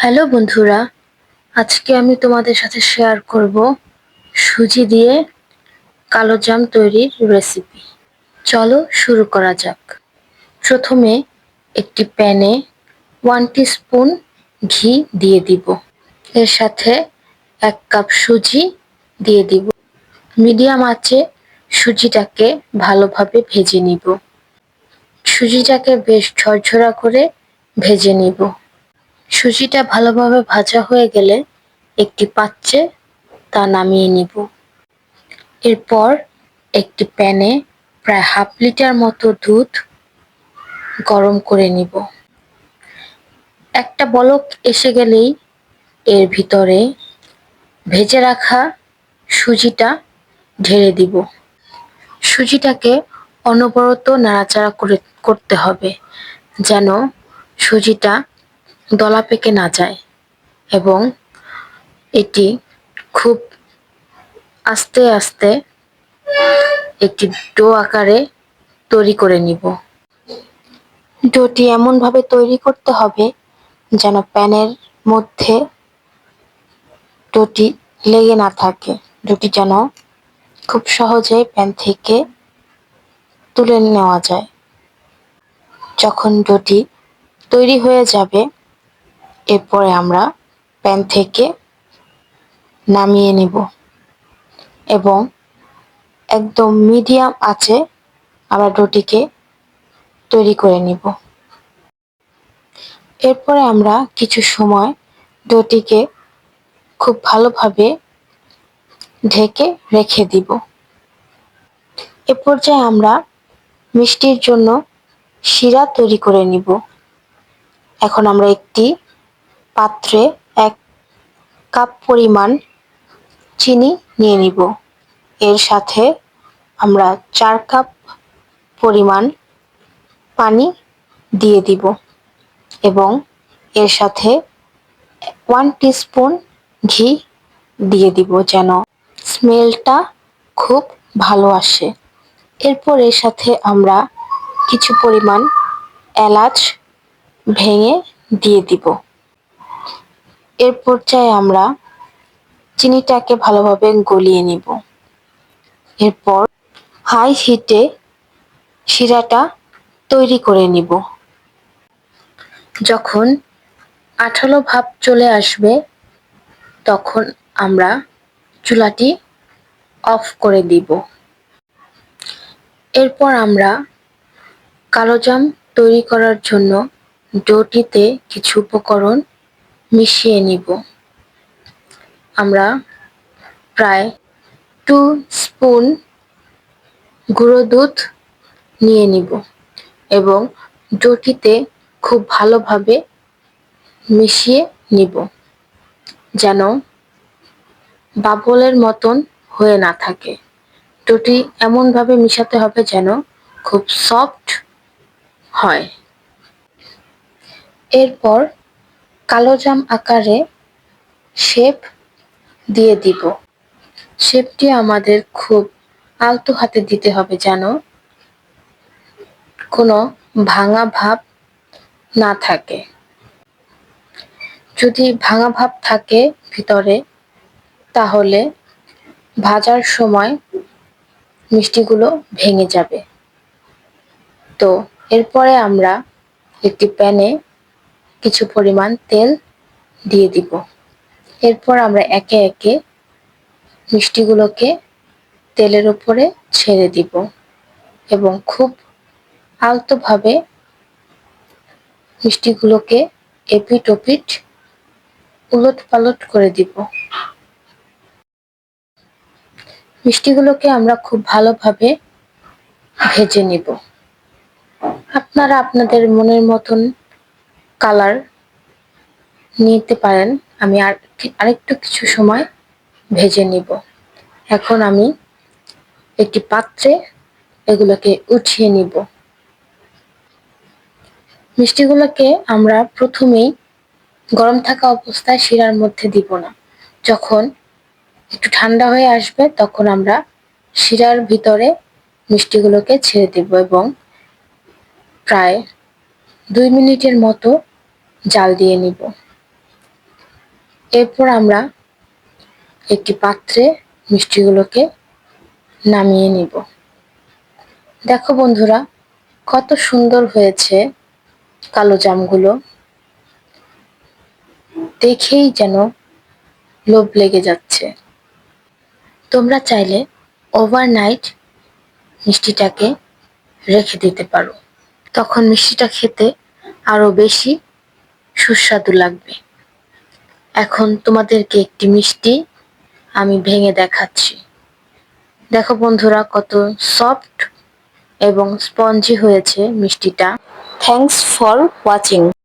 Hello বন্ধুরা, আজকে আমি তোমাদের সাথে শেয়ার করব সুজি দিয়ে কালোজাম তৈরির রেসিপি। চলো শুরু করা যাক। প্রথমে একটি প্যানে 1 টিস্পুন ঘি দিয়ে দিব। এর সাথে 1 কাপ সুজি দিয়ে দিব। মিডিয়াম আঁচে সুজিটাকে ভালোভাবে ভেজে নিব। সুজিটাকে বেশ ঝরঝরা করে ভেজে নিব। সুজিটা ভালোভাবে ভাজা হয়ে গেলে একটি পাত্রে তা নামিয়ে নিব। এরপর একটি প্যানে প্রায় হাফ লিটার মতো দুধ গরম করে নিব। একটা বলক এসে গেলেই এর ভিতরে ভেজে রাখা সুজিটা ঢেলে দিব। সুজিটাকে অনবরত নাড়াচাড়া করতে হবে যেন সুজিটা দলা পেকে না যায় এবং এটি খুব আস্তে আস্তে একটি ডো আকারে তৈরি করে নিব। ডোটি এমনভাবে তৈরি করতে হবে যেন প্যানের মধ্যে ডোটি লেগে না থাকে। ডোটি যেন খুব সহজে প্যান থেকে তুলে নেওয়া যায়। যখন ডোটি তৈরি হয়ে যাবে এরপরে আমরা প্যান থেকে নামিয়ে নিব এবং একদম মিডিয়াম আঁচে আমরা ডোটিকে তৈরি করে নিব। এরপরে আমরা কিছু সময় ডোটিকে খুব ভালোভাবে ঢেকে রেখে দিব। এ পর্যায়ে আমরা মিষ্টির জন্য শিরা তৈরি করে নিব। এখন আমরা একটি পাত্রে 1 কাপ পরিমাণ চিনি নিয়ে নিব। এর সাথে আমরা 4 কাপ পরিমাণ পানি দিয়ে দিব এবং এর সাথে 1 টিস্পুন ঘি দিয়ে দিব যেন স্মেলটা খুব ভালো আসে। এরপর এর সাথে আমরা কিছু পরিমাণ এলাচ ভেঙে দিয়ে দিব। এর পর্যায়ে আমরা চিনিটাকে ভালোভাবে গলিয়ে নিব। এরপর হাই হিটে শিরাটা তৈরি করে নিব। যখন আঠালো ভাব চলে আসবে তখন আমরা চুলাটি অফ করে দিব। এরপর আমরা কালোজাম তৈরি করার জন্য ডোটিতে কিছু উপকরণ মিশিয়ে নিব। আমরা প্রায় 2 স্পুন গুঁড়ো দুধ নিয়ে নিব এবং ডোটিতে খুব ভালোভাবে মিশিয়ে নিব যেন বাবলের মতন হয়ে না থাকে। ডোটি এমনভাবে মিশাতে হবে যেন খুব সফট হয়। এরপর কালোজাম আকারে শেপ দিয়ে দিব। শেপটি আমাদের খুব আলতো হাতে দিতে হবে যেন কোনো ভাঙা ভাব না থাকে। যদি ভাঙা ভাব থাকে ভিতরে তাহলে ভাজার সময় মিষ্টিগুলো ভেঙে যাবে। তো এরপরে আমরা একটি প্যানে কিছু পরিমাণ তেল দিয়ে দিব। এরপর আমরা একে একে মিষ্টিগুলোকে তেলের উপরে ছেড়ে দিব এবং খুব আলতোভাবে মিষ্টিগুলোকে এপিট ওপিট উলট পালট করে দিব। মিষ্টিগুলোকে আমরা খুব ভালোভাবে ভেজে নিব। আপনারা আপনাদের মনের মতন কালার নিতে পারেন। আমি আরেকটু কিছু সময় ভেজে নিব। এখন আমি একটি পাত্রে এগুলোকে উঠিয়ে নিব। মিষ্টিগুলোকে আমরা প্রথমেই গরম থাকা অবস্থায় শিরার মধ্যে দিব না। যখন একটু ঠান্ডা হয়ে আসবে তখন আমরা শিরার ভিতরে মিষ্টিগুলোকে ছেড়ে দেব এবং প্রায় 2 মিনিটের মতো জাল দিয়ে নিব। এরপর আমরা একটি পাত্রে মিষ্টিগুলোকে নামিয়ে নিব। দেখো বন্ধুরা, কত সুন্দর হয়েছে কালো জামগুলো, দেখেই যেন লোভ লেগে যাচ্ছে। তোমরা চাইলে ওভারনাইট মিষ্টিটাকে রেখে দিতে পারো, তখন মিষ্টিটা খেতে আরো বেশি সুস্বাদু লাগবে। এখন তোমাদেরকে একটি মিষ্টি আমি ভেঙে দেখাচ্ছি। দেখো বন্ধুরা, কত সফট এবং স্পঞ্জি হয়েছে মিষ্টিটা। Thanks for watching.